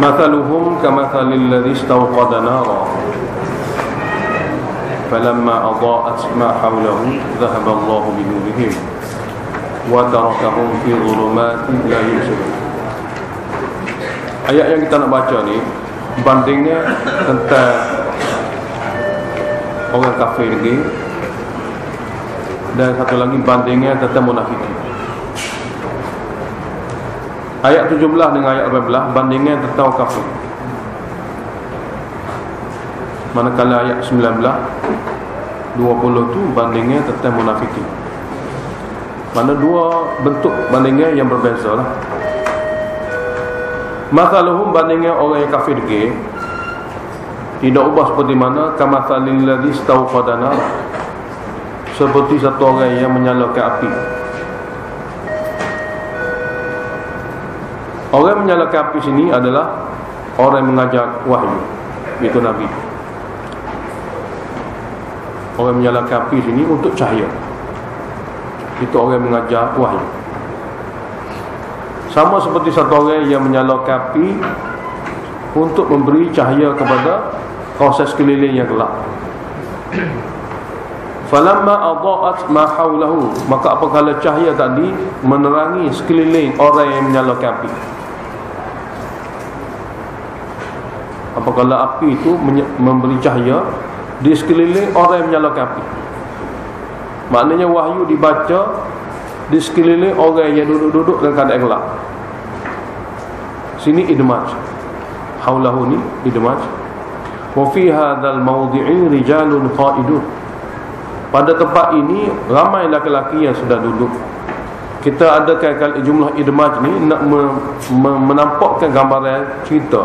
Mathaluhum kamathalil ladzi istawqada nara falamma adaa'at ma hawlahu dhahaba Allahu bi nurihim wa tarakahum fi dhulumatin la yubsirun. Ayat yang kita nak baca ni bandingnya tentang orang kafir lagi, dan satu lagi bandingnya tentang munafik. Ayat 17 dengan ayat 18 bandingnya tentang kafir. Manakala ayat 19 20 tu bandingnya tentang munafik. Mana dua bentuk bandingnya yang berbeza lah. Mathaluhum bandingnya orang yang kafir lagi tidak ubah seperti mana kamathalil ladzi istawqada nar, seperti satu orang yang menyalakan api. Orang yang menyalakan api sini adalah orang yang mengajar wahyu, iaitu Nabi. Orang yang menyalakan api sini untuk cahaya, itu orang yang mengajar wahyu. Sama seperti satu orang yang menyalakan api untuk memberi cahaya kepada kawasan sekeliling yang gelap. Falamma adaa'at ma hawlahu, maka apabila cahaya tadi menerangi sekeliling orang yang menyalakan api. Apabila api itu memberi cahaya di sekeliling orang yang menyalakan api, maknanya wahyu dibaca di sekeliling orang yang duduk-duduk dalam keadaan gelap. Sini idmaj, haulahu ni idmaj. Wa fi hadzal mawdi'i rijalun qa'idun, pada tempat ini ramai laki-laki yang sudah duduk. Kita adakan jumlah idmaj ni nak menampakkan gambaran cerita.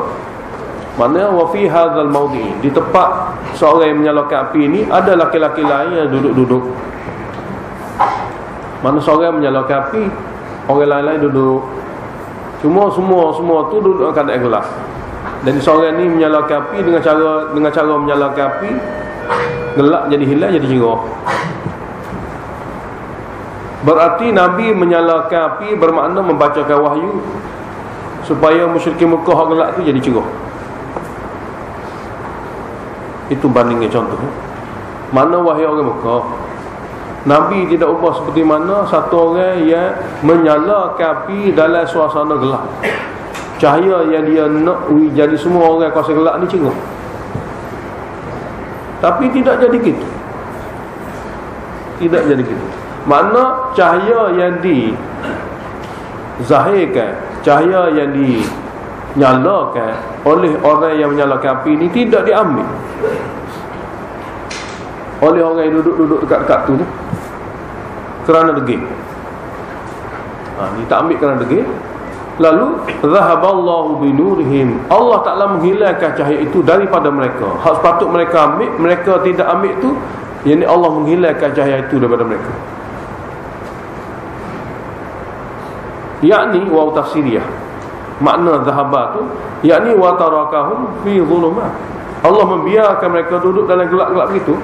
Maknanya wa fi hadzal mawdi'i, di tempat seorang yang menyalakan api ini ada laki-laki lain yang duduk-duduk. Mana seorang menyalakan api, orang lain-lain duduk. Semua tu duduk dalam keadaan gelap. Dan seorang ni menyalakan api dengan cara menyalakan api, gelap jadi hilang, jadi cerah. Berarti Nabi menyalakan api bermakna membacakan wahyu supaya musyrikin Mekah gelap tu jadi cerah. Itu bandingnya contoh. Mana wahyu orang Mekah, Nabi tidak ubah seperti mana satu orang yang menyalakan api dalam suasana gelap. Cahaya yang dia nak jadi semua orang kuasa gelap ni cerah. Tapi tidak jadi gitu. Tidak jadi gitu. Makna cahaya yang dizahirkan, cahaya yang dinyalakan oleh orang yang menyalakan api ini tidak diambil oleh orang yang duduk-duduk dekat-dekat tu kerana degil. Dia tak ambil kerana degil. Lalu zahaballahu binurihim, Allah Ta'ala menghilangkan cahaya itu daripada mereka. Hak sepatut mereka ambil, mereka tidak ambil tu, yakni Allah menghilangkan cahaya itu daripada mereka. Yakni wa tafsiriyah, makna zahaba tu yakni wa tarakahum fi dhulumat, Allah membiarkan mereka duduk dalam gelap-gelap gitu,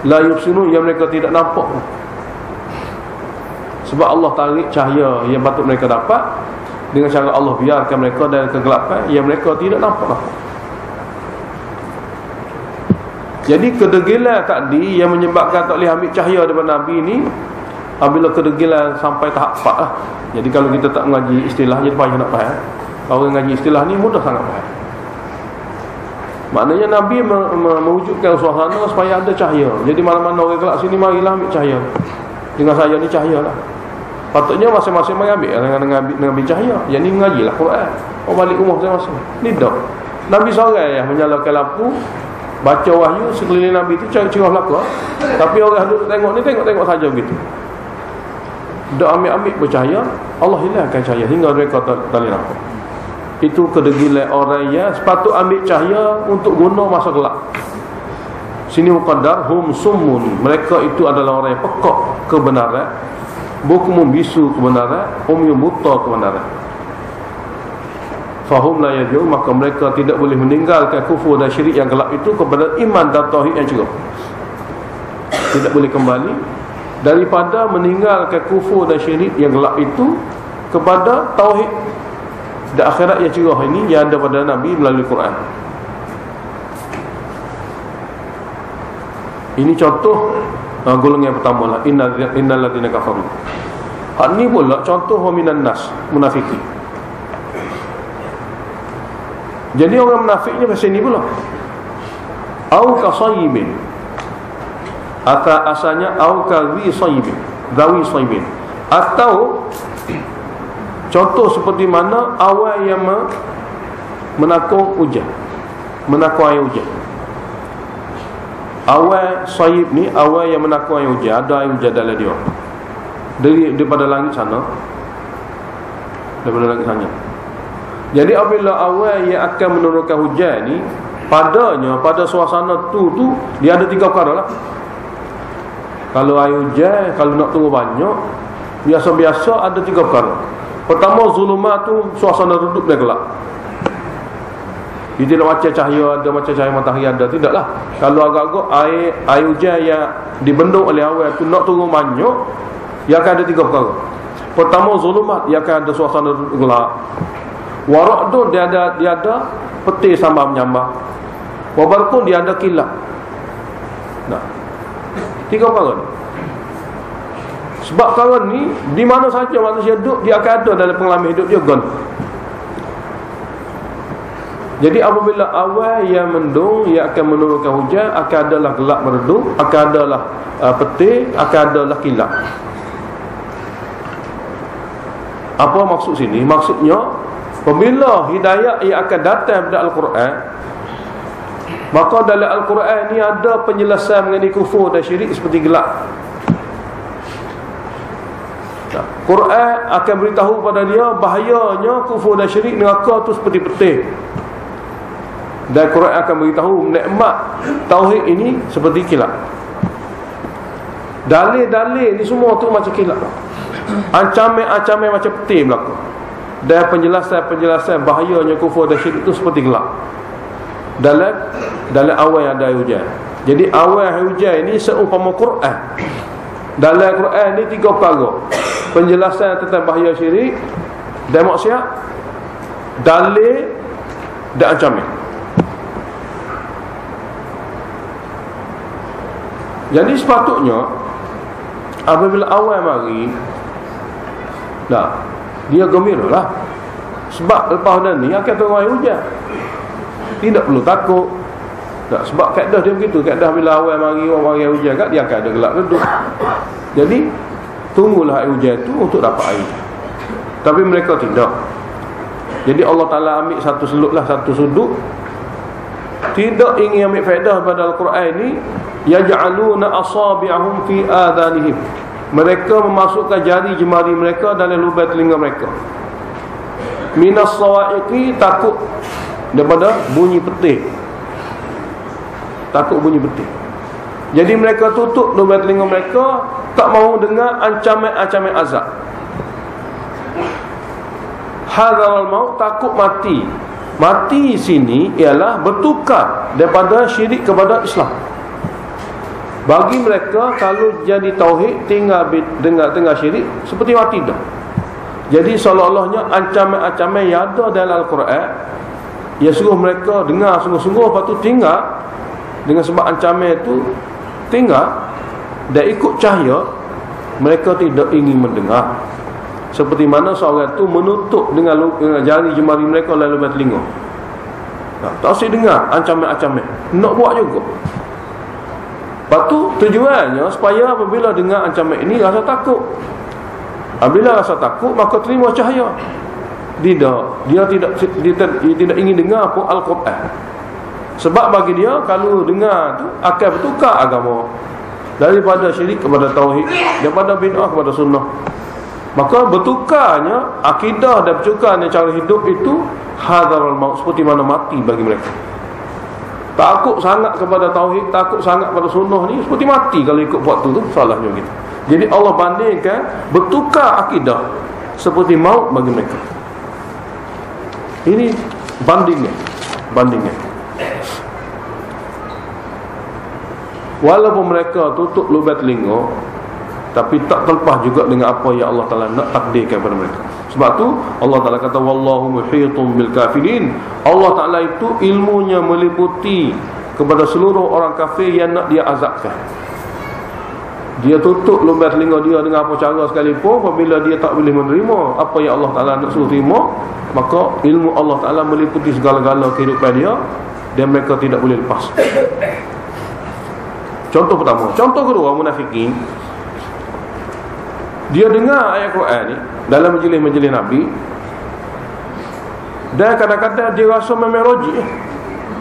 la yubsirun, yang mereka tidak nampak. Sebab Allah tarik cahaya yang patut mereka dapat dengan cara Allah biarkan mereka dalam kegelapan yang mereka tidak nampak. Jadi kedegilan tadi yang menyebabkan tak boleh ambil cahaya daripada Nabi ni, apabila kedegilan sampai tahap 4 lah. Jadi kalau kita tak mengaji istilah, jadi payah nak faham. Kalau orang ngaji istilah ni mudah sangat faham. Maknanya Nabi mewujudkan suasana supaya ada cahaya. Jadi mana-mana orang gelap sini, marilah ambil cahaya. Dengan saya ni cahaya lah. Patutnya masing-masing mengambil dengan cahaya. Yang ni mengajilah Quran. Balik rumah masing-masing. Ni dah Nabi seorang yang menyalakan lampu, baca wahyu sekeliling Nabi tu cerah belaka. Tapi orang duduk tengok ni, tengok saja begitu. Dah ambil bercahaya, Allah hilangkan cahaya hingga mereka tak boleh nampak. Itu kedegilan orang yang sepatut ambil cahaya untuk guna masa gelap. Sini muqaddar hum summun, mereka itu adalah orang yang pekak kebenaran, bukum bisu kebenaran, umyum buta kebenaran. Fahum la yarji'un, maka mereka tidak boleh meninggalkan kufur dan syirik yang gelap itu kepada iman dan tauhid yang cerah. Tidak boleh kembali daripada meninggalkan kufur dan syirik yang gelap itu kepada tauhid Dan akhirat yang cerah ini yang ada pada Nabi melalui Quran. Ini contoh golongan yang pertama lah, innal ladzina kafaru. Hak ni pula contoh minan nas, munafiki. Jadi orang munafiknya macam ni pula. Au kasayibin. Asalnya au kawi sayibin, dawi sayibin. Atau contoh seperti mana awal yang menakung hujan, menakung air hujan. Awal sayib ni awal yang menakung air hujan, ada air hujan dalam dia daripada langit sana, daripada langit sana. Jadi apabila awal yang akan menurunkan hujan ni, pada suasana tu dia ada 3 perkara lah. Kalau air hujan, kalau nak turun banyak, biasa-biasa ada 3 perkara. Pertama, zulumat tu suasana duduk dia gelap. Dia tidak macam cahaya ada, macam cahaya matahari ada, tidaklah. Kalau agak-agak air hujan yang dibendung oleh awan tu nak turun banyak, dia akan ada 3 perkara. Pertama, zulumat, dia akan ada suasana duduk gelap. Warak tu dia ada peti sambar menyambar. Wabarkun dia ada kilat. Nah, 3 perkara ni. Sebab perkara ni di mana saja manusia duduk, dia akan ada dalam pengalaman hidup dia kan. Jadi apabila awal yang mendung, ia akan menurunkan hujan, akan adalah gelap meredup, akan adalah peti, akan adalah kilat. Apa maksud sini? Maksudnya apabila hidayah ia akan datang pada Al-Quran, maka dalam Al-Quran ni ada penjelasan mengenai kufur dan syirik seperti gelap. Quran akan beritahu pada dia bahayanya kufur dan syirik, neraka tu seperti peti. Dan Quran akan beritahu nikmat tauhid ini seperti kilat. Dalil-dalil ni semua tu macam kilat. Ancaman-ancaman macam peti berlaku. Dan penjelasan-penjelasan bahayanya kufur dan syirik itu seperti gelap. Dalam awal yang ada air hujan. Jadi awal air hujan ini seumpama Quran. Dalam Quran ni 3 perkara. Penjelasan tentang bahaya syirik dan maksiat, dalil dan ancaman. Jadi sepatutnya apabila awal mari, dia gembiralah. Sebab lepas dah ni akan turun air hujan. Tidak perlu takut. Sebab kaedah dia begitu. Kaedah bila awal mari, orang air hujan kat, dia akan ada gelap redup. Jadi tunggulah air hujan tu untuk dapat air. Tapi mereka tidak. Jadi Allah Ta'ala ambil satu sudut, tidak ingin ambil faedah pada Al-Quran ini. Yaj'aluna asabi'ahum fi adhanihim. Mereka memasukkan jari jemari mereka dalam lubang telinga mereka. Minas sawa'iqi, takut daripada bunyi petir. Takut bunyi petir. Jadi mereka tutup lubang telinga mereka, tak mahu dengar ancaman-ancaman azab. Hadzal maut, takut mati. Mati sini ialah bertukar daripada syirik kepada Islam. Bagi mereka kalau jadi tauhid tinggal dengar syirik seperti mati dah. Jadi seolah-olahnya ancaman-ancaman yang ada dalam Al-Quran, ia suruh mereka dengar sungguh-sungguh, lepas tu tinggal dengan sebab ancaman itu, tinggal dan ikut cahaya. Mereka tidak ingin mendengar. Seperti mana seorang itu menutup dengan jari jemari mereka lalu lubang telinga. Tak usah dengar ancaman-ancaman, nak buat juga. Lepas tu tujuannya supaya apabila dengar ancaman ini rasa takut. Apabila rasa takut, maka terima cahaya. Dia tidak ingin dengar pun Al-Quran. Sebab bagi dia kalau dengar tu akan bertukar agama daripada syirik kepada tauhid, daripada bid'ah kepada sunnah. Maka bertukarnya akidah dan bertukarnya cara hidup itu hadzal maut, seperti mana mati bagi mereka. Takut sangat kepada tauhid, takut sangat kepada sunnah ni seperti mati kalau ikut waktu tu, salahnya gitu. Jadi Allah bandingkan bertukar akidah seperti maut bagi mereka. Ini bandingnya. Walaupun mereka tutup lubang telinga, tapi tak terlepas juga dengan apa yang Allah Ta'ala nak takdirkan kepada mereka. Sebab tu Allah Ta'ala kata wallahu muhitum bil kafirin. Allah Ta'ala itu ilmunya meliputi kepada seluruh orang kafir yang nak dia azabkan. Dia tutup lubang telinga dia dengan apa cara sekalipun. Apabila dia tak boleh menerima apa yang Allah Ta'ala nak suruh terima, maka ilmu Allah Ta'ala meliputi segala-gala kehidupan dia, dan mereka tidak boleh lepas. Contoh pertama. Contoh kedua, munafikin, dia dengar ayat Quran ni dalam majlis-majlis Nabi, dan kadang-kadang dia rasa memang rojik.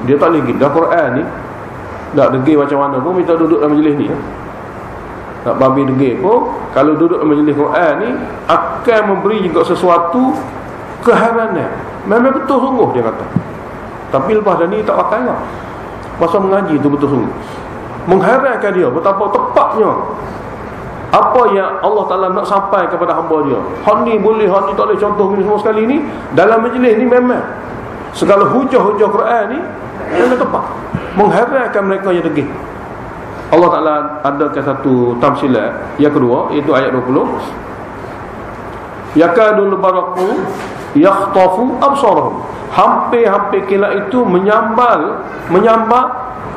Dia tak lagi dah Quran ni tak degil macam mana pun minta duduk dalam majlis ni. Tak babi degil pun kalau duduk dalam majlis Quran ni akan memberi juga sesuatu keheranan. Memang betul sungguh dia kata. Tapi lepas dah ni tak pakai lah. Masa mengaji tu betul sungguh mengherankan dia betapa tepatnya apa yang Allah Ta'ala nak sampai kepada hamba dia. Hak ni boleh, hak ni tak boleh, contoh ni semua sekali ni dalam majlis ni memang segala hujah-hujah Quran ni memang tepat, mengherankan mereka yang degil. Allah Ta'ala adakan satu tamsilat yang kedua, iaitu ayat 20, yakadul baraku yakhtafu absarahum, hampir-hampir kilat itu menyambar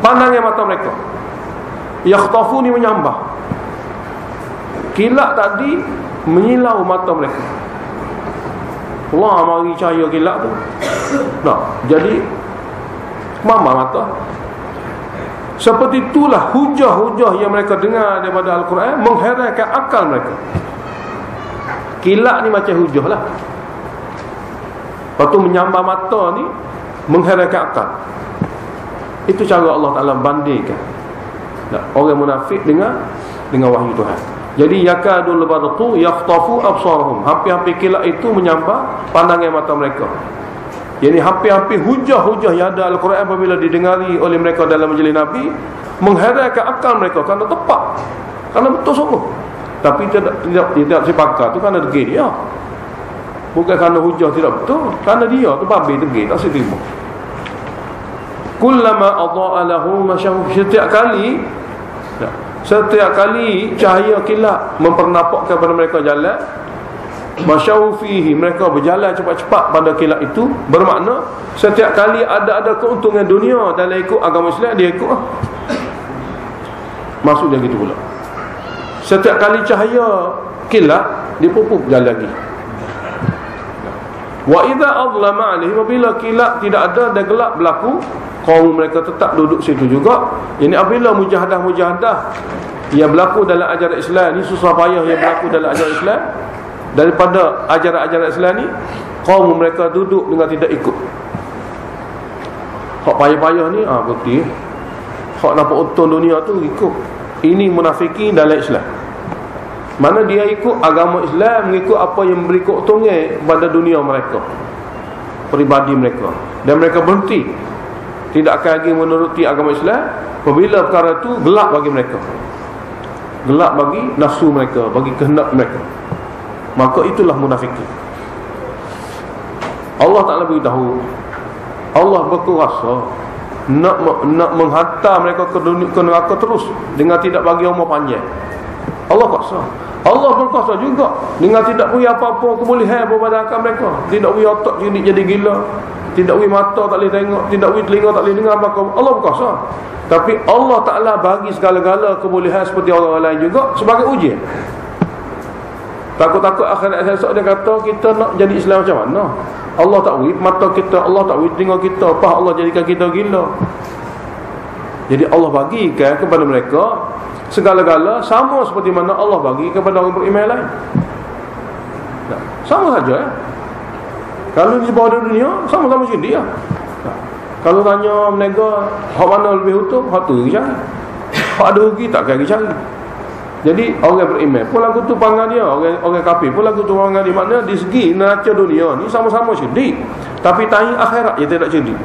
pandangan mata mereka. Yakhtafu ni menyambar, kilat tadi menyilau mata mereka. Allah mari cahaya kilat tu. Nah, jadi mama mata. Seperti itulah hujah-hujah yang mereka dengar daripada Al-Quran mengherankan akal mereka. Kilat ni macam hujah lah. Lepas tu menyambar mata ni mengherankan akal. Itu cara Allah Ta'ala bandingkan orang munafik dengan wahyu Tuhan. Jadi yakadul barqu yakhtafu absarahum, hampir-hampir kilat itu menyambar pandangan mata mereka. Jadi hampir-hampir hujah-hujah yang ada Al-Quran apabila didengari oleh mereka dalam majlis Nabi mengherankan akal mereka kerana tepat, kerana betul sungguh. Tapi tidak sepakat tu kerana degil dia, bukan kerana hujah tidak betul, kerana dia tu babi degil tak terima. Kullama adha'a lahu masyahu, setiap kali cahaya kilat mempernampakkan kepada mereka jalan, masyahu fihi, mereka berjalan cepat-cepat pada kilat itu, bermakna setiap kali ada keuntungan dunia dalam ikut agama Islam, dia ikut lah. Maksud dia gitu pula. Setiap kali cahaya kilat dipupuk jalan lagi. Wa idza adlama alaihi, apabila kilat tidak ada dan gelap berlaku, kaum mereka tetap duduk situ juga. Ini apabila mujahadah-mujahadah yang berlaku dalam ajaran Islam ni, susah payah yang berlaku dalam ajaran Islam, daripada ajaran-ajaran Islam ni, kaum mereka duduk dengan tidak ikut. Hak payah-payah ni bukti. Hak nampak untung dunia tu ikut. Ini munafikin dalam Islam. Mana dia ikut agama Islam, mengikut apa yang memberi keuntungan kepada dunia mereka, peribadi mereka, dan mereka berhenti, tidak akan lagi menuruti agama Islam apabila perkara itu gelap bagi mereka, gelap bagi nafsu mereka, bagi kehendak mereka. Maka itulah munafikin. Allah Ta'ala beritahu, Allah berkuasa nak menghantar mereka ke neraka terus dengan tidak bagi umur panjang. Allah kuasa. Allah berkuasa juga dengan tidak beri apa-apa kebolehan kepada akal mereka. Tidak beri otak jadi gila, tidak beri mata tak boleh tengok, tidak beri telinga tak boleh dengar. Allah berkuasa. Tapi Allah Ta'ala bagi segala-gala kebolehan seperti orang lain juga sebagai ujian. Takut-takut akhirat esok dia kata kita nak jadi Islam macam mana? Allah tak beri mata kita, Allah tak beri telinga kita, apa Allah jadikan kita gila. Jadi Allah bagikan kepada mereka segala-gala sama seperti mana Allah bagi kepada orang beriman lain. Sama saja ya. Kalau di bawah dunia sama-sama macam dia. Kalau tanya menega hak mana lebih utuh, hak tu pergi cari. Hak ada rugi tak pergi cari. Jadi orang beriman pun lagu tu panggil dia, orang kafir pun lagu tu panggil dia. Maknanya di segi neraca dunia ni sama-sama cerdik, tapi tahi akhirat dia tidak cerdik.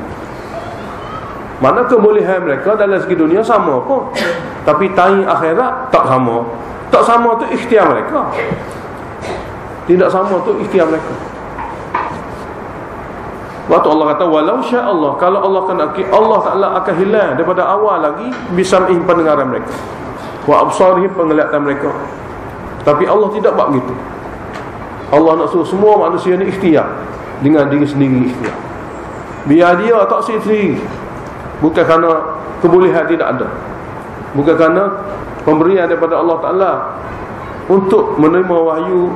Mana kebolehan mereka dalam segi dunia sama pun, tapi tahi akhirat tak sama. Tak sama tu ikhtiar mereka, tidak sama tu ikhtiar mereka. Waktu Allah kata walau sya Allah, kalau Allah kehendaki, Allah Ta'ala akan hilang daripada awal lagi bisam'ihim, pendengaran mereka, wa absarihim, penglihatan mereka. Tapi Allah tidak buat begitu. Allah nak suruh semua manusia ni ikhtiar dengan diri sendiri ikhtiar. Biar dia tak sendiri. Bukan kerana kebolehan tidak ada. Bukan kerana pemberian daripada Allah Ta'ala untuk menerima wahyu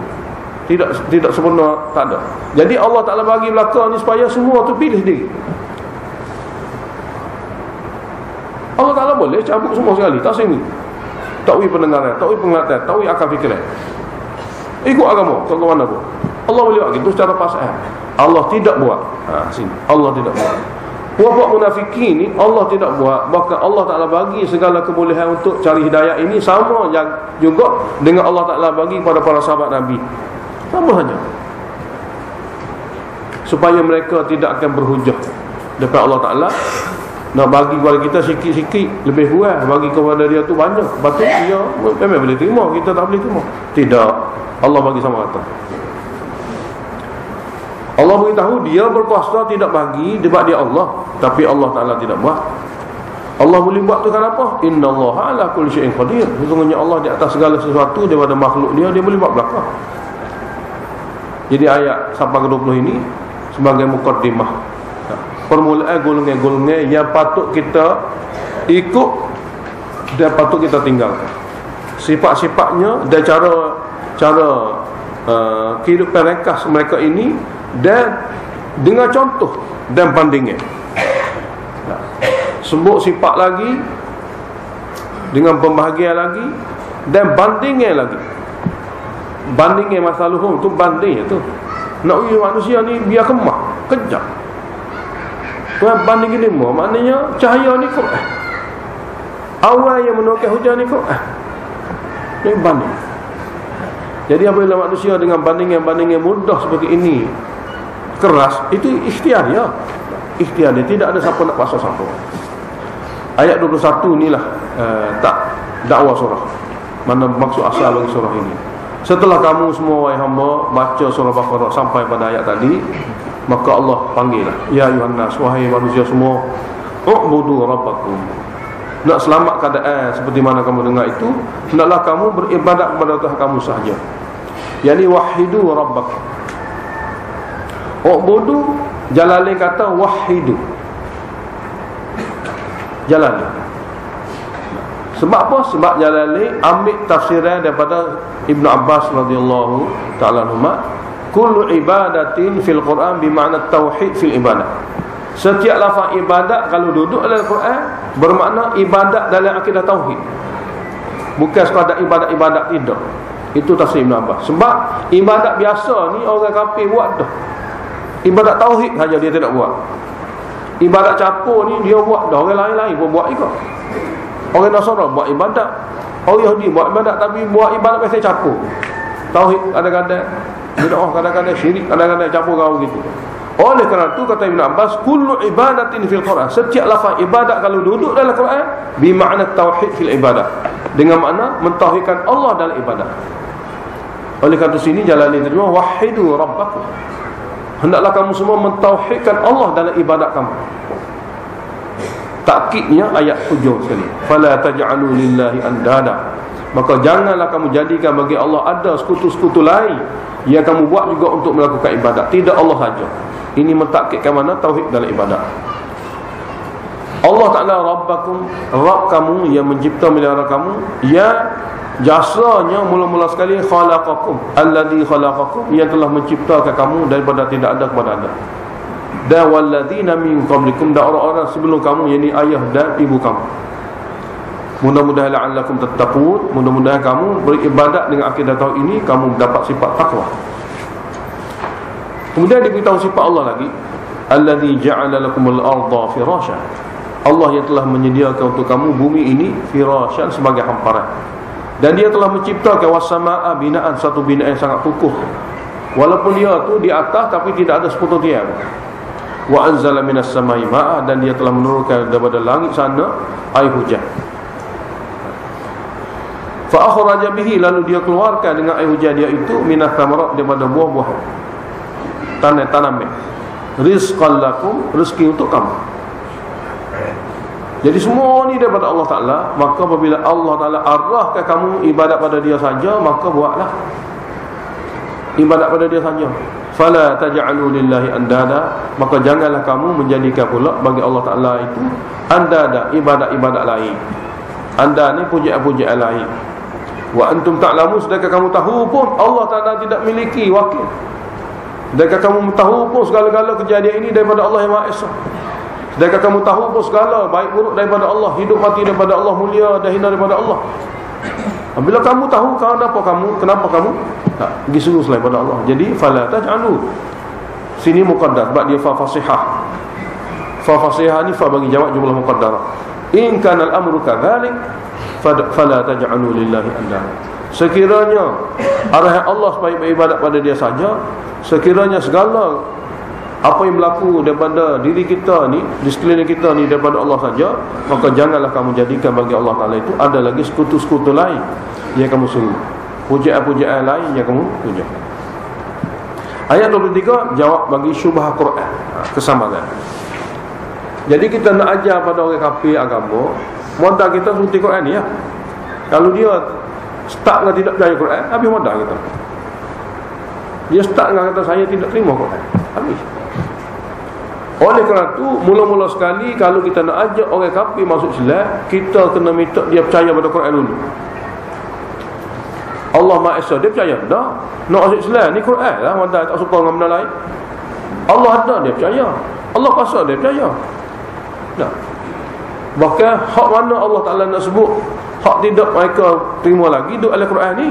tidak sempurna, tak ada. Jadi Allah Ta'ala bagi belakang ni supaya semua tu pilih diri. Allah Ta'ala boleh cabut semua sekali, tak sini. Takwil pendengaran, takwil penglihatan, takwil akal fikiran. Ikut agama, ke mana pun. Allah boleh buat gitu secara pasal. Allah tidak buat. Sini. Allah tidak buat. Puak-puak munafikin ni Allah tidak buat. Bahkan Allah Ta'ala bagi segala kebolehan untuk cari hidayah ini sama yang juga dengan Allah Ta'ala bagi kepada para sahabat Nabi. Sama saja. Supaya mereka tidak akan berhujah depan Allah Ta'ala. Nak bagi kepada kita sikit-sikit, lebih kurang, bagi kepada dia tu banyak. Betul dia memang boleh terima, kita tak boleh terima. Tidak. Allah bagi sama rata. Allah beritahu dia berkuasa tidak bagi sebab dia Allah, tapi Allah Ta'ala tidak buat. Allah boleh buat tu kenapa? Innallaha ala kulli syai'in qadir. Sesungguhnya Allah di atas segala sesuatu daripada makhluk dia boleh buat belakang. Jadi ayat sampai ke 20 ini sebagai mukaddimah, permulaan golongan-golongan yang patut kita ikut dan patut kita tinggalkan. Sifat-sifatnya dan cara kehidupan ringkas mereka ini, dan dengan contoh dan bandingan. Sebut sifat lagi, dengan pembahagian lagi, dan bandingan lagi. Bandingan masa luhum tu, banding tu nak uji manusia ni biar kemah, kejap. Tuan banding kelima, maknanya cahaya ni Quran. Awal yang menukar hujan ni Quran. Ini banding. Jadi apabila manusia dengan bandingan-bandingan mudah seperti ini keras, itu ikhtiar dia. Ikhtiar dia, tidak ada siapa nak paksa siapa. Ayat 21 inilah tak dakwah surah. Mana maksud asal bagi surah ini. Setelah kamu semua wahai hamba baca surah Baqarah sampai pada ayat tadi, maka Allah panggil, ya ayuhan nas, wahai manusia semua, u'budu rabbakum. Nak selamat keadaan seperti mana kamu dengar itu, hendaklah kamu beribadat kepada Tuhan kamu sahaja. Yani wahidu rabbakum. U'budu, Jalalain kata wahidu. Jalalain. Sebab apa? Sebab Jalalain ambil tafsiran daripada Ibnu Abbas radhiyallahu ta'ala anhuma, kullu ibadatin fil Quran bermakna tauhid fil ibadah. Setiap lafaz ibadat kalau duduk dalam Quran bermakna ibadat dalam akidah tauhid. Bukan sekadar ibadat-ibadat, tidak. Itu tafsir Ibn Abbas. Sebab ibadat biasa ni orang kafir buat dah. Ibadat tauhid saja dia tidak buat. Ibadat capur ni dia buat dah, orang lain-lain pun buat juga. Orang Nasara buat ibadat, orang Yahudi buat ibadat, tapi buat ibadat biasa capur. Tauhid kadang-kadang, bid'ah kadang-kadang, syirik kadang-kadang, campur kau gitu. Oleh kerana itu kata Ibn Abbas, kullu ibadatin fil Quran, setiap lafaz ibadat kalau duduk dalam Quran bermakna tauhid fil ibadah, dengan makna mentauhidkan Allah dalam ibadah. Oleh kerana sini Jalalain terjemah wahidu rabbakum, hendaklah kamu semua mentauhidkan Allah dalam ibadat kamu. Takkidnya ayat hujung sekali, fala taj'alu lillahi andada, maka janganlah kamu jadikan bagi Allah ada sekutu-sekutu lain yang kamu buat juga untuk melakukan ibadat, tidak Allah saja. Ini mentakkidkan mana tauhid dalam ibadat. Allah Ta'ala rabbakum, Rabb kamu yang mencipta melihara kamu, yang jasanya mula-mula sekali khalaqakum, alladhi khalaqakum, yang telah menciptakan kamu daripada tidak ada kepada ada. Dan walladzina min qablikum, dan orang-orang sebelum kamu, yakni ayah dan ibu kamu. Mudah-mudahan la'allakum tattaqun, mudah-mudahan kamu beribadat dengan akidah tauhid ini, kamu mendapat sifat takwa. Kemudian diberitahu sifat Allah lagi, alladzi ja'ala lakumul arda firasyan, Allah yang telah menyediakan untuk kamu bumi ini firasyan sebagai hamparan, dan dia telah menciptakan was-samaa'a binaan, satu binaan yang sangat kukuh, walaupun dia tu di atas tapi tidak ada seputar tiang. Wa anzala minas samai ma'a, dan dia telah menurunkan daripada langit sana air hujan. Fa akhraja bihi, lalu dia keluarkan dengan air hujan dia itu minas thamarat, daripada buah-buahan, tanam-tanaman, rizqan lakum, rezeki untuk kamu. Jadi semua ni daripada Allah Ta'ala. Maka apabila Allah Ta'ala arahkan kamu ibadat pada dia saja, maka buatlah. ibadat pada dia saja. Fala taj'alu lillahi andada, maka janganlah kamu menjadikan pula bagi Allah Taala itu andada, ibadat-ibadat lain. Anda ni pujian-pujian lain. Wa antum ta'lamun, sedangkan kamu tahu pun Allah Taala tidak miliki wakil. Sedangkan kamu tahu pun segala-gala kejadian ini daripada Allah yang Maha Esa. Sedangkan kamu tahu pun segala baik buruk daripada Allah, hidup mati daripada Allah, mulia dan hina daripada Allah. Bila kamu tahu, kenapa kamu tak pergi suruh selain pada Allah? Jadi fala taj'alu, sini muqaddar sebab dia fa fasihah. Fa fasihah ni fa bagi jawab jumlah muqaddarah. In kana al-amru kadzalik fala taj'alu lillahi andada. Sekiranya arahan Allah supaya beribadat pada dia saja, sekiranya segala apa yang berlaku daripada diri kita ni, di sekeliling kita ni daripada Allah saja, maka janganlah kamu jadikan bagi Allah Ta'ala itu ada lagi sekutu-sekutu lain yang kamu suruh, pujian-pujian lain yang kamu puja. Ayat 23 jawab bagi syubhah Quran, kesamaran. Jadi kita nak ajar pada orang kafir agama, modal kita seperti Quran ni ya. Kalau dia start dengan tidak percaya Quran, habis modal kita. Dia start dengan kata saya tidak terima Quran, habis. Oleh kerana itu, mula-mula sekali kalau kita nak ajak orang kafir masuk Islam, kita kena minta dia percaya pada Quran dulu. Allah Maha Esa, dia percaya dah. Nak masuk Islam ni Quran lah, mana tak suka dengan benda lain. Allah ada, dia percaya. Allah kuasa, dia percaya. Dah. Bahkan hak mana Allah Ta'ala nak sebut, hak tidak mereka terima lagi duduk dalam Quran ni.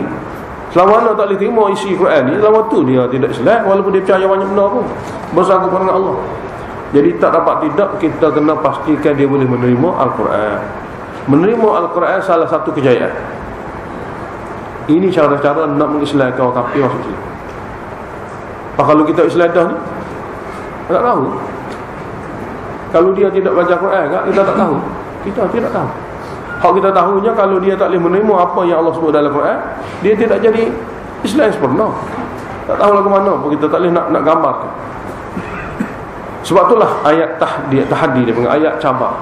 Selama mana tak boleh terima isi Quran ni, selama tu dia tidak Islam, walaupun dia percaya banyak benda pun bersangkut dengan Allah. Jadi tak dapat tidak, kita kena pastikan dia boleh menerima Al-Quran. Menerima Al-Quran salah satu kejayaan. Ini cara-cara nak mengislamkan orang kafir masuk Islam. Kalau kita Islam dah ni, tak tahu. Kalau dia tidak baca Quran, kita tak tahu. Kita tidak tahu. Hak kita tahunya kalau dia tak boleh menerima apa yang Allah sebut dalam Quran, dia tidak jadi Islam sempurna. Tak tahu lagu mana pun kita tak boleh nak gambarkan. Sebab itulah ayat tahdi dia panggil ayat cabar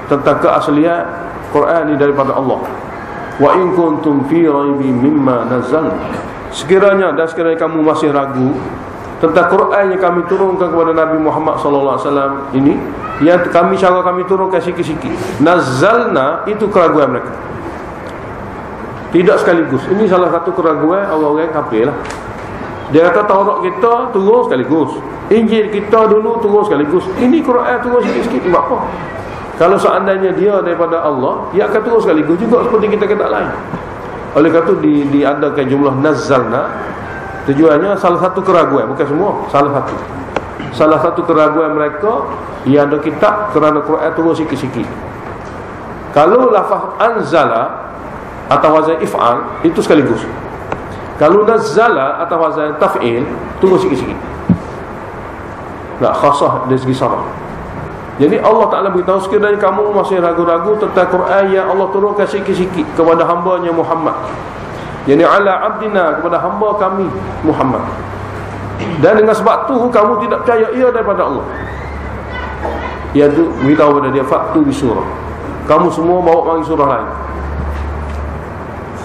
tentang keaslian Quran ni daripada Allah. Wa in kuntum fi raibin mimma nazzal, sekiranya kamu masih ragu tentang Quran yang kami turunkan kepada Nabi Muhammad sallallahu alaihi wasallam ini, yang kami turunkan sikit-sikit. Nazzalna itu keraguan mereka. Tidak sekaligus. Ini salah satu keraguan orang-orang kafir lah. Dia kata Taurat kita turun sekaligus, Injil kita dulu turun sekaligus, ini Quran turun sikit-sikit. Sebab apa? Kalau seandainya dia daripada Allah, dia akan turun sekaligus juga seperti kita kata lain. Oleh kerana itu diadakan jumlah nazzalna. Tujuannya salah satu keraguan, bukan semua, salah satu keraguan mereka yang ada kitab kerana Quran turun sikit-sikit. Kalau lafaz anzala atau wazan if'al itu sekaligus. Kalau nazzala atau wazan taf'il turun sikit-sikit. Tak khasah dari segi saraf. Jadi Allah Ta'ala beritahu, sekiranya kamu masih ragu-ragu tentang Quran yang Allah turunkan sikit-sikit kepada hamba-Nya Muhammad, yani ala abdina, kepada hamba kami Muhammad, dan dengan sebab tu kamu tidak percaya ia daripada Allah, iaitu beritahu kepada dia faktu bi surah, kamu semua bawa mari surah lain.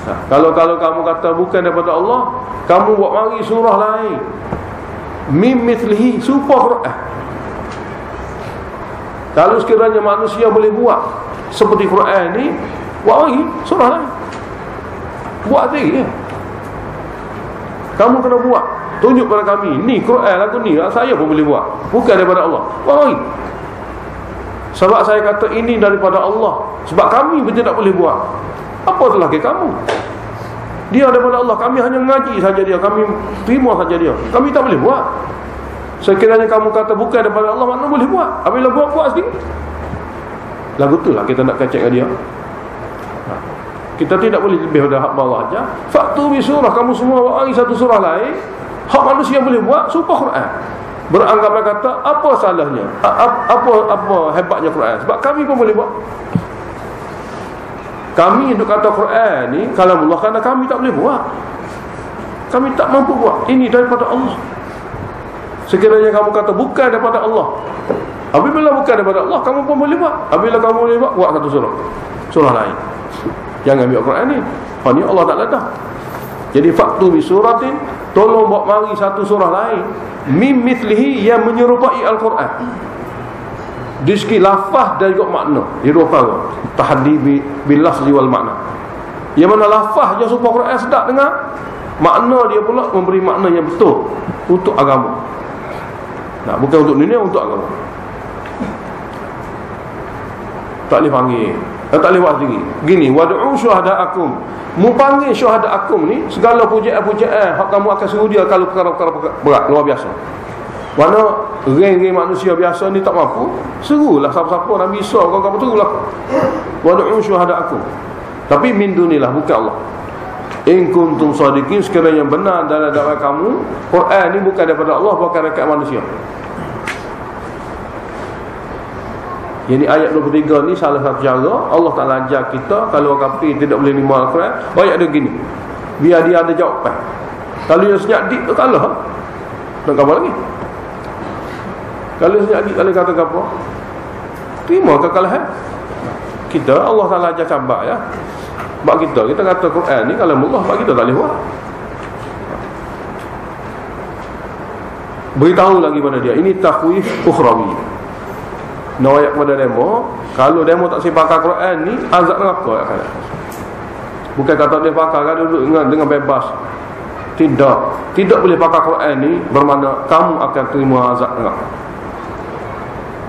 Nah, kalau kamu kata bukan daripada Allah, kamu bawa mari surah lain mim mithlihi, serupa Quran. Kalau sekiranya manusia boleh buat seperti Quran ni, buat lagi surah lain, buat lagi ya. Kamu kena buat, tunjuk pada kami, ni Quran lagu ni saya pun boleh buat, bukan daripada Allah, buat lagi. Sebab saya kata ini daripada Allah, sebab kami pun tidak boleh buat. Apa salah ke kamu? Dia daripada Allah, kami hanya mengaji saja dia, kami terima saja dia, kami tak boleh buat. Sekiranya kamu kata bukan daripada Allah, mana boleh buat? Apabila buat sendiri. Lagu tu lah kita nak kacak dengan dia. Kita tidak boleh lebih pada hak Allah aja. Faktu bi surah, kamu semua bawa satu surah lain, hak manusia boleh buat serupa Quran. Beranggaplah kata apa salahnya? Apa hebatnya Quran? Sebab kami pun boleh buat. Kami duk kata Quran ni kalamullah kerana kami tak boleh buat. Kami tak mampu buat. Ini daripada Allah. Sekiranya kamu kata bukan daripada Allah, apabila bukan daripada Allah, kamu pun boleh buat. Apabila kamu boleh buat satu surah lain. Jangan ambil Quran ni. Ini Allah Ta'ala dah. Jadi faktu bi suratin tolong bawa mari satu surah lain mim mithlihi yang menyerupai Al-Quran. Di segi lafaz dan juga makna. Dia dua perkara. Tahaddi bil lafzi wal makna. Yang mana lafaz je supaya Quran sedap dengar, makna dia pula memberi makna yang betul untuk agama. Nah, bukan untuk dunia, untuk agama. Tak boleh panggil, tak boleh buat sendiri. Gini, wad'u syuhada'akum. Mu panggil syuhada'akum ni segala pujian-pujian hak kamu akan suruh dia kalau perkara-perkara berat luar biasa. Mana geng-geng manusia biasa ni tak mampu, serulah siapa-siapa Nabi Isa kau serulah. Wad'u syuhada'akum. Tapi min dunillah, bukan Allah. In kuntum sadiqin, sekiranya benar dalam dakwah kamu, Quran ni bukan daripada Allah, bukan dekat manusia. Jadi ayat 23 ni salah satu cara Allah Ta'ala ajar kita kalau orang kafir tidak boleh terima Al-Quran, ayat dia gini, biar dia ada jawapan. Kalau dia senyap dik tu kalah, nak apa lagi? Kalau senyap dik kalau kata apa, terima kekalahan. Kita Allah Ta'ala ajar cabar ya. Bak kita kata Quran ni kalau Allah, bak kita tak boleh buat. Beritahu lagi pada dia, ini takhwif ukhrawi. Nawayak kepada demo, kalau demo tak pakai Quran ni, azab neraka akan. Bukan kata dia pakai kan duduk dengan bebas. Tidak boleh pakai Quran ni bermakna kamu akan terima azab neraka.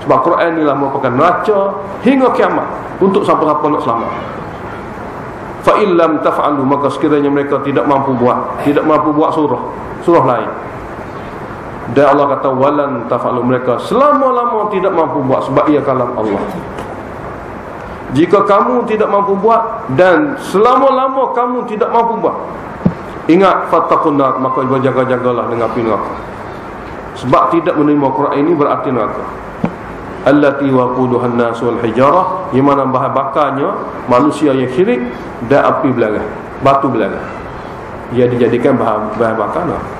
Sebab Quran ni lah merupakan neraca hingga kiamat untuk siapa-siapa nak selamat. Fa illam taf'alu, maka sekiranya mereka tidak mampu buat surah lain. Dan Allah kata walan taf'alu, mereka selama-lama tidak mampu buat sebab ia kalam Allah. Jika kamu tidak mampu buat dan selama-lama kamu tidak mampu buat, ingat fattaqun nar, maka berjaga-jagalah dengan api neraka. Sebab tidak menerima Quran ini berarti neraka. Allati waquduhan nas wal hijarah, yang mana bahan bakarnya manusia yang syirik dan api belerang, batu belerang. Ia dijadikan bahan bakar neraka.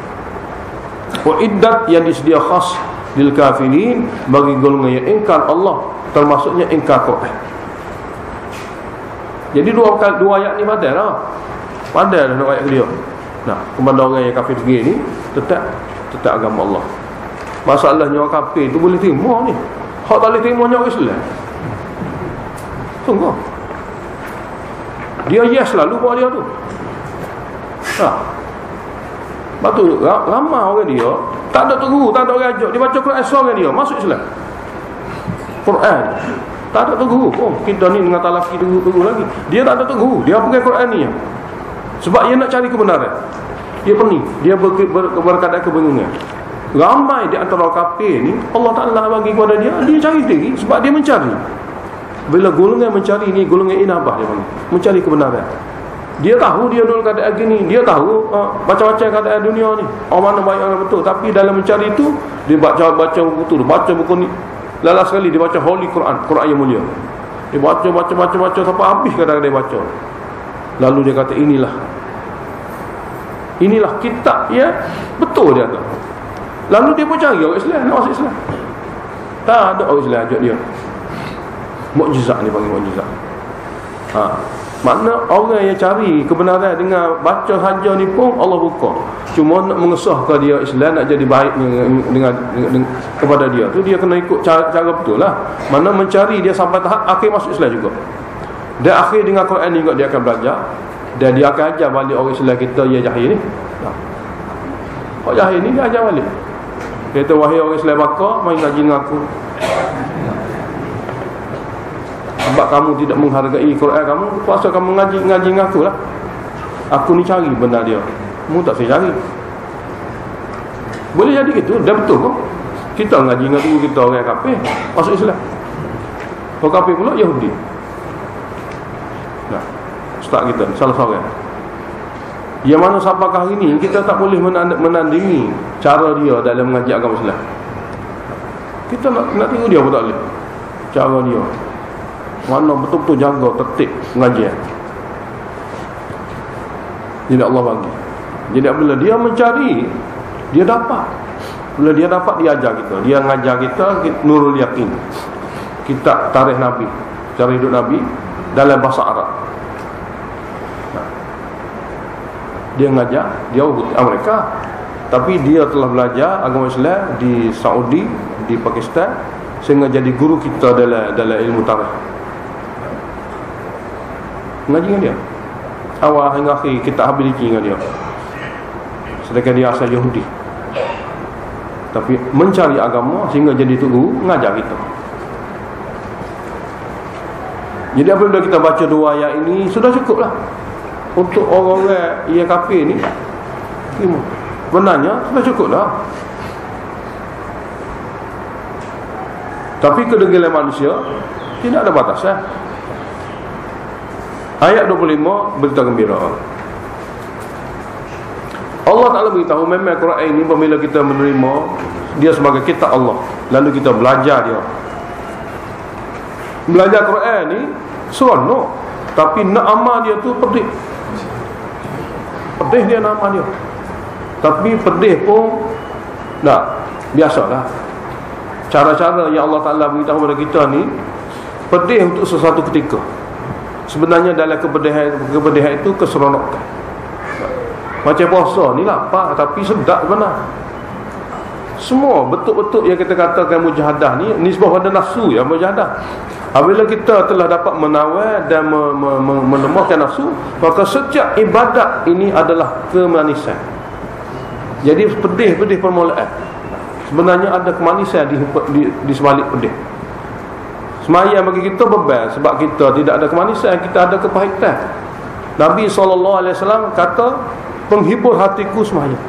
Wa iddat, yang disedia khas lil kafirin, bagi golongan yang ingkar Allah, termasuknya ingkar Quran. Jadi dua ayat ni padahlah nak ayat dia. Nah, kepada orang yang kafir begini tetap agama Allah. Masalahnya orang kafir tu boleh terima ni. Hak tak boleh terima nyawa Islam. Tunggu. Dia yes selalu buat dia tu. Betul, ramai orang dia tak ada guru, tak ada orang ajar, dia baca Quran seorang dia masuk Islam. Quran tak ada guru. Kita ni dengan talaki guru lagi. Dia tak ada guru, dia pakai Quran ni. Sebab dia nak cari kebenaran. Dia pening, dia berkadang kebingungan. Ramai di antara kafir ni Allah Ta'ala bagi kepada dia cari sendiri sebab dia mencari. Bila golongan mencari ni, golongan inabah dia panggil, mencari kebenaran. Dia tahu dia dulu keadaan gini, dia tahu macam-macam keadaan dunia ni, mana baik mana betul. Tapi dalam mencari itu, dia baca buku tu, dia baca buku ni. Lalas sekali dia baca Holy Quran, Quran yang mulia. Dia baca sampai habis kadang-kadang dia baca. Lalu dia kata inilah kitab ya, betul dia kata. Lalu dia pun cari orang Islam, nak masuk Islam. Tak ada orang Islam ajak dia. Mukjizat ni panggil mukjizat. Makna orang yang cari kebenaran dengan baca saja ni pun Allah buka. Cuma nak mengesahkan dia Islam, nak jadi baik dengan kepada dia tu, dia kena ikut cara betul lah. Mana mencari dia sampai tahap akhir masuk Islam juga. Dan akhir dengan Quran ni juga dia akan belajar. Dan dia akan ajar balik orang Islam kita yang jahil ni. Orang jahil ni dia ajar balik. Dia kata, wahai orang Islam bakar, mari ngaji dengan aku. Sebab kamu tidak menghargai Quran kamu, kuasa kamu ngaji dengan aku lah. Aku ni cari benda dia, kamu tak saya cari. Boleh jadi gitu, dah betul kok. Kita ngaji dengan guru kita orang kafir masuk Islam. Orang kafir pula Yahudi. Nah, ustaz kita salah seorang. Yang mana sampai hari ini kita tak boleh menandingi cara dia dalam mengaji agama Islam. Kita nak tengok dia pun tak boleh. Cara dia mana betul-betul jaga tertib pengajian. Jadi Allah bagi. Jadi bila dia mencari, dia dapat. Bila dia dapat, dia ajar kita. Dia ngajar kita Nurul Yaqin, kitab tarikh Nabi, cara hidup Nabi dalam bahasa Arab. Dia ngajar, dia Amerika, tapi dia telah belajar agama Islam di Saudi, di Pakistan, sehingga jadi guru kita dalam ilmu tarikh. Ngaji dengan dia awal hingga akhir, kita habiliti dengan dia. Sedangkan dia asal Yahudi, tapi mencari agama sehingga jadi guru ngajar kita. Jadi apabila kita baca dua ayat ini, sudah cukup lah untuk orang-orang yang kafir ni. Benarnya sudah cukup lah. Tapi kedegilan manusia tidak ada batasan. Ayat 25, berita gembira. Allah Ta'ala beritahu memang Quran ini apabila kita menerima dia sebagai kitab Allah, lalu kita belajar dia. Belajar Quran ni seronok, tapi nak amal dia tu pedih. Pedih dia nak amal dia. Tapi pedih pun biasalah. Cara-cara yang Allah Ta'ala beritahu kepada kita ni pedih untuk sesuatu ketika. Sebenarnya dalam kepedihan itu keseronokan. Macam puasa ni lapar tapi sedap benar. Semua betul-betul yang kita katakan mujahadah ni nisbah pada nafsu ya, mujahadah. Apabila kita telah dapat menawar dan melemahkan nafsu, maka setiap ibadat ini adalah kemanisan. Jadi pedih permulaan, sebenarnya ada kemanisan di sebalik pedih. Semayang bagi kita beban, sebab kita tidak ada kemanisan, kita ada kepahitan. Nabi SAW kata, penghibur hatiku semayang.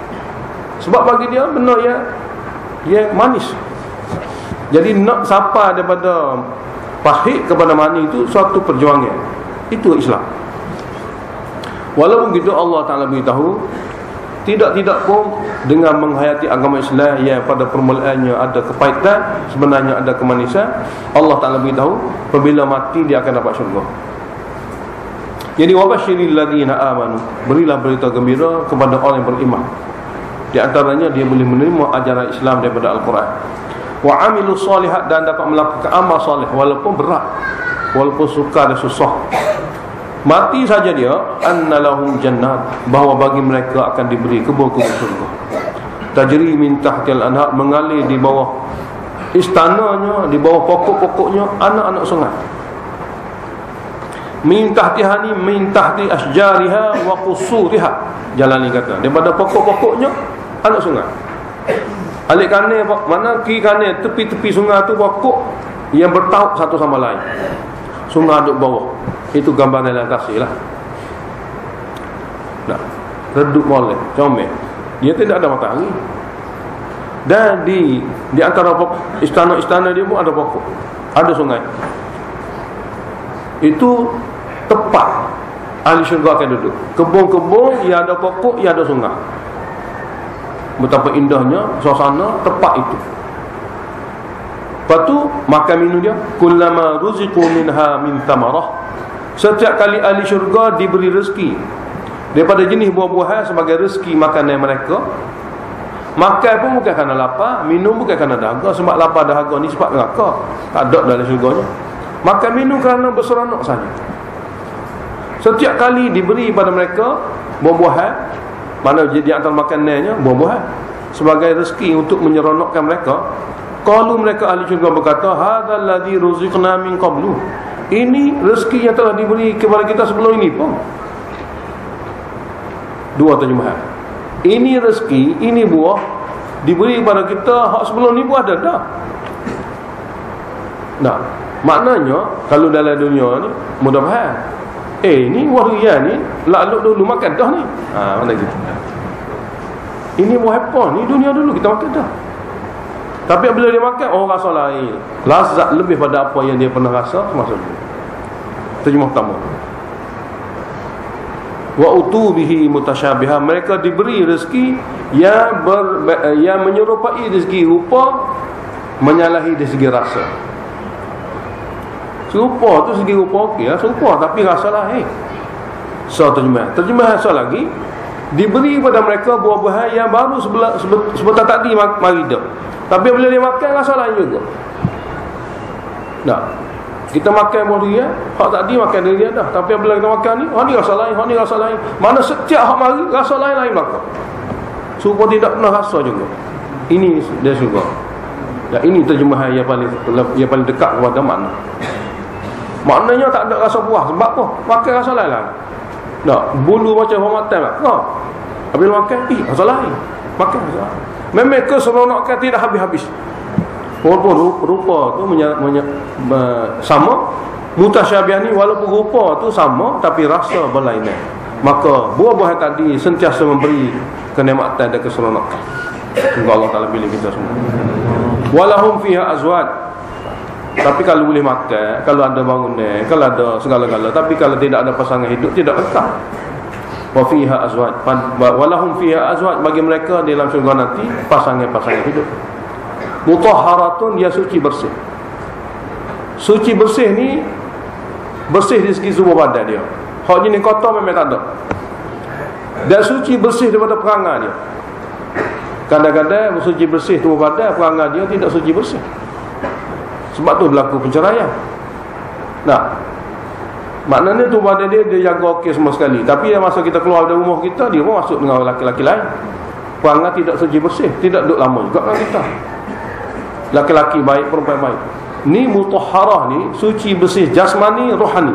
Sebab bagi dia benda yang manis. Jadi nak sampai daripada pahit kepada manis itu suatu perjuangan. Itu Islam. Walaupun begitu Allah Ta'ala beritahu, tidak pun dengan menghayati agama Islam yang pada permulaannya ada kepahitan, sebenarnya ada kemanisan, Allah Ta'ala beritahu apabila mati dia akan dapat syurga. Jadi wabashiril ladina amanu, berilah berita gembira kepada orang yang beriman. Di antaranya dia boleh menerima ajaran Islam daripada Al-Quran. Wa amilus solihat, dan dapat melakukan amal soleh walaupun berat, walaupun sukar dan susah. Mati saja dia, annalahum jannat, bahawa bagi mereka akan diberi kebun-kebun surga. Tajri min tahtil anhar, mengalir di bawah istananya, di bawah pokok-pokoknya anak-anak sungai. Min tahtihani min tahti asjariha wa qusuriha. Jalani kata, daripada pokok-pokoknya anak sungai. Alik kanan mana kiri kanan tepi-tepi sungai tu pokok yang bertaut satu sama lain. Sungai duduk bawah. Itu gambaran dalam kasih lah. Nah, redup molek, comel. Dia tidak ada matahari. Dan di antara istana-istana dia pun ada pokok, ada sungai. Itu tepat ahli syurga akan duduk. Kebun-kebun yang ada pokok, yang ada sungai. Betapa indahnya suasana tepat itu. Lepas tu makan minum dia, kullama ruziqu minha min thamarah. Setiap kali ahli syurga diberi rezeki daripada jenis buah-buahan sebagai rezeki makanan mereka. Makan pun bukan kerana lapar, minum bukan kerana dahaga. Sebab lapar dahaga ni sebab neraka, tak ada dalam syurganya. Makan minum kerana berseronok saja. Setiap kali diberi pada mereka buah-buahan, mana jadi antara makanannya buah-buahan, sebagai rezeki untuk menyeronokkan mereka. Qalu, mereka ahli syurga berkata, hadzal ladzi ruziqna min qablu. Ini rezeki yang telah diberi kepada kita sebelum ini pun. Dua terjemahan. Ini rezeki, ini buah diberi kepada kita hak sebelum ni buah ada dah. Nah, maknanya kalau dalam dunia ni mudah faham. Ni buah durian ni lalu dulu makan dah ni. Mana gitu. Ini buah apa ni dunia dulu kita makan dah. Tapi bila dia makan, rasa lain, lazat lebih pada apa yang dia pernah rasa semasa dulu. Terjemah pertama. Wa utubihi mutasyabiha, mereka diberi rezeki yang menyerupai rezeki rupa, menyalahi dari segi rasa. Serupa tu segi rupa okey lah, serupa tapi rasa lain. So terjemah so lagi, diberi pada mereka buah-buahan yang baru sebentar tadi mari dah. Tapi bila dia makan rasa lain juga. Nah, Kita makan buah durian, hak tadi makan durian dah. Tapi bila kita makan ni, hak ni rasa lain, hak ni rasa lain. Mana setiap hak mari, rasa lain-lain belakang. Supaya tidak pernah rasa juga. Ini dia suka. Dan ini terjemahan yang paling dekat kepada makna. Maknanya tak ada rasa puas. Sebab apa? Makan rasa lain-lain. Tak, bulu macam hormatan lah. Tak. Habis makan, rasa lain. Makan rasa lain. Memang keseronokan tidak habis-habis. Walaupun rupa tu sama, mutasyabiah ni walaupun rupa tu sama tapi rasa berlainan. Maka buah-buah tadi sentiasa memberi kenikmatan dan keseronokan. Semoga Allah Taala pilih kita semua. Walahum fiha azwaj. Tapi kalau boleh makan, kalau ada bangunan, kalau ada segala-gala, tapi kalau tidak ada pasangan hidup, tidak kekal. Wa fiha azwaj. Walahum fiha azwaj, bagi mereka di dalam syurga nanti pasangan-pasangan hidup. Mutahharatun, dia suci bersih. Suci bersih ni bersih di segi semua badan dia. Hak jenis kotor memang tak ada. Dan suci bersih daripada perangai dia. Kadang-kadang suci bersih tubuh badan, perangai dia tidak suci bersih. Sebab tu berlaku penceraian. Nah, maknanya tubuh badan dia jaga okey semua sekali. Tapi masa kita keluar dari rumah kita, dia pun masuk dengan lelaki-lelaki lain. Perangai tidak suci bersih, tidak duduk lama juga dengan kita. Laki-laki baik, perempuan baik. Ni mutahharah ni suci bersih jasmani, rohani.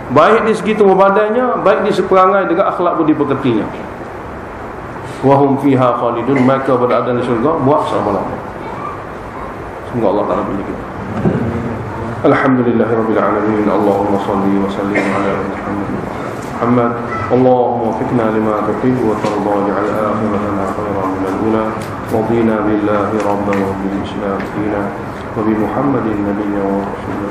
Baik di segi tubuh badannya, baik di segi perangai dengan akhlak budi pekertinya. Wa hum fiha khalidun, maka berada di syurga buat selama-lamanya. Semoga Allah Taala pilih kita. Alhamdulillahirabbil alamin. Allahumma shalli wa sallim ala Muhammad. اللهم وفقنا لما تحب وترضى واجعل آخرتنا خيرا من الأولى رضينا بالله ربا وبالإسلام دينا وبمحمد نبيا ورسولا